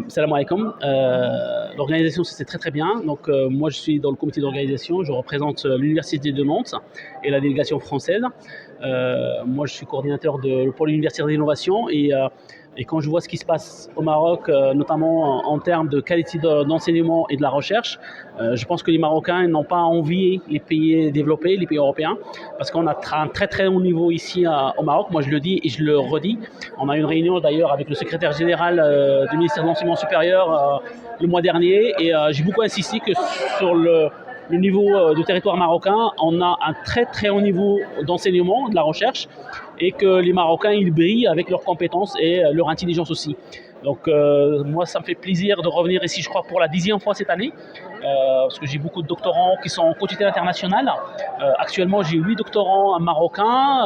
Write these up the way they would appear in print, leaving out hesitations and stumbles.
Salam alaikum. L'organisation, c'est très très bien. Donc, moi, je suis dans le comité d'organisation. Je représente l'Université de Nantes et la délégation française. Moi, je suis coordinateur de pôle universitaire d'innovation et quand je vois ce qui se passe au Maroc, notamment en termes de qualité d'enseignement et de la recherche, je pense que les Marocains n'ont pas envié les pays développés, les pays européens, parce qu'on a un très très haut niveau ici au Maroc. Moi, je le dis et je le redis. On a eu une réunion d'ailleurs avec le secrétaire général du ministère de l'Enseignement supérieur le mois dernier et j'ai beaucoup insisté que sur le niveau du territoire marocain, on a un très très haut niveau d'enseignement, de la recherche, et que les Marocains, ils brillent avec leurs compétences et leur intelligence aussi. Donc moi, ça me fait plaisir de revenir ici, je crois, pour la 10e fois cette année, parce que j'ai beaucoup de doctorants qui sont en quotité internationale. Actuellement, j'ai 8 doctorants marocains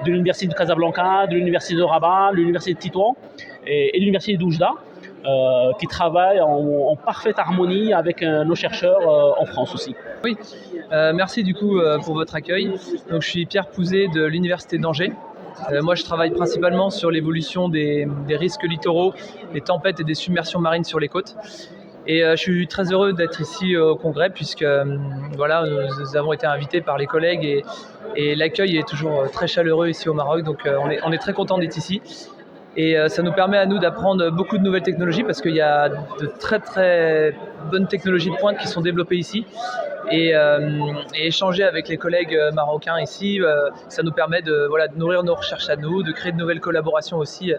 de l'Université de Casablanca, de l'Université de Rabat, de l'Université de Tétouan et de l'Université d'Oujda. Qui travaillent en parfaite harmonie avec nos chercheurs en France aussi. Oui, merci du coup pour votre accueil. Donc, je suis Pierre Pouzet de l'Université d'Angers. Moi, je travaille principalement sur l'évolution des risques littoraux, des tempêtes et des submersions marines sur les côtes. Et je suis très heureux d'être ici au congrès puisque voilà, nous avons été invités par les collègues et l'accueil est toujours très chaleureux ici au Maroc. Donc on est très content d'être ici. Et ça nous permet à nous d'apprendre beaucoup de nouvelles technologies parce qu'il y a de très très bonnes technologies de pointe qui sont développées ici. Et échanger avec les collègues marocains ici, ça nous permet de nourrir nos recherches à nous, de créer de nouvelles collaborations aussi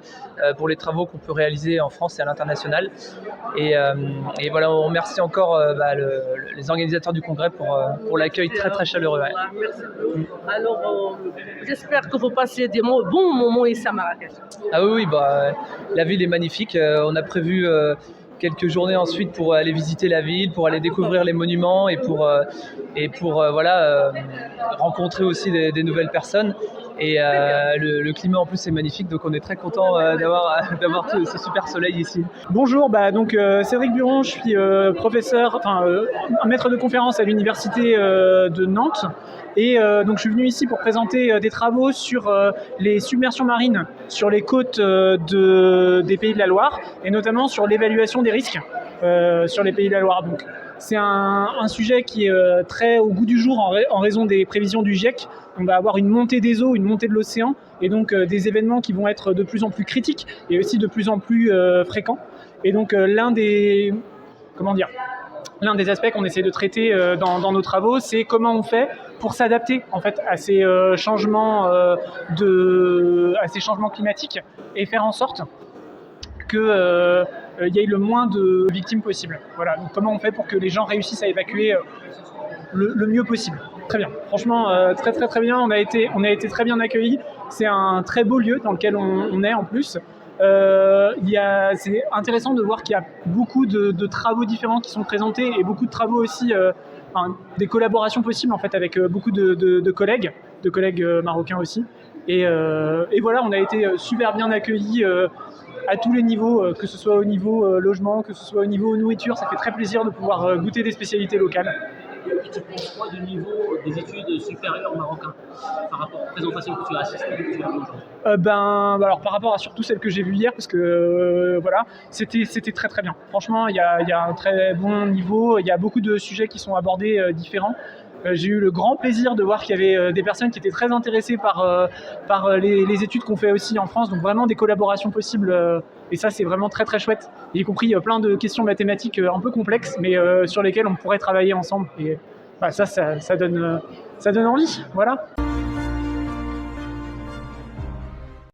pour les travaux qu'on peut réaliser en France et à l'international. Et voilà, on remercie encore les organisateurs du congrès pour l'accueil très très chaleureux. Ouais. Merci beaucoup. Alors, j'espère que vous passez des bons moments ici à Marrakech. Ah oui, la ville est magnifique. On a prévu quelques journées ensuite pour aller visiter la ville, pour aller découvrir les monuments et pour rencontrer aussi des nouvelles personnes. Et le climat en plus est magnifique, donc on est très content d'avoir ce super soleil ici. Bonjour, Cédric Buron, je suis maître de conférence à l'université de Nantes. Et donc je suis venu ici pour présenter des travaux sur les submersions marines sur les côtes des Pays de la Loire et notamment sur l'évaluation des risques sur les Pays de la Loire. Donc c'est un sujet qui est très au goût du jour en raison des prévisions du GIEC. On va avoir une montée des eaux, une montée de l'océan et donc des événements qui vont être de plus en plus critiques et aussi de plus en plus fréquents. Et donc l'un des aspects qu'on essaie de traiter dans nos travaux, c'est comment on fait pour s'adapter en fait à ces changements climatiques et faire en sorte que y ait le moins de victimes possible. Voilà. Donc comment on fait pour que les gens réussissent à évacuer le mieux possible. Très bien. Franchement, très très très bien. On a été très bien accueillis. C'est un très beau lieu dans lequel on est en plus. C'est intéressant de voir qu'il y a beaucoup de travaux différents qui sont présentés et beaucoup de travaux aussi, des collaborations possibles en fait avec beaucoup de collègues marocains aussi. Et voilà, on a été super bien accueillis à tous les niveaux, que ce soit au niveau logement, que ce soit au niveau nourriture. Ça fait très plaisir de pouvoir goûter des spécialités locales. Et tu penses quoi du niveau des études supérieures marocains par rapport aux présentations que tu as assistées que tu as vues aujourd'hui? Alors par rapport à surtout celle que j'ai vue hier, parce que c'était très très bien. Franchement, il y a un très bon niveau, il y a beaucoup de sujets qui sont abordés différents. J'ai eu le grand plaisir de voir qu'il y avait des personnes qui étaient très intéressées par les études qu'on fait aussi en France, donc vraiment des collaborations possibles, et ça c'est vraiment très très chouette, y compris plein de questions mathématiques un peu complexes, mais sur lesquelles on pourrait travailler ensemble, et ça donne envie, voilà.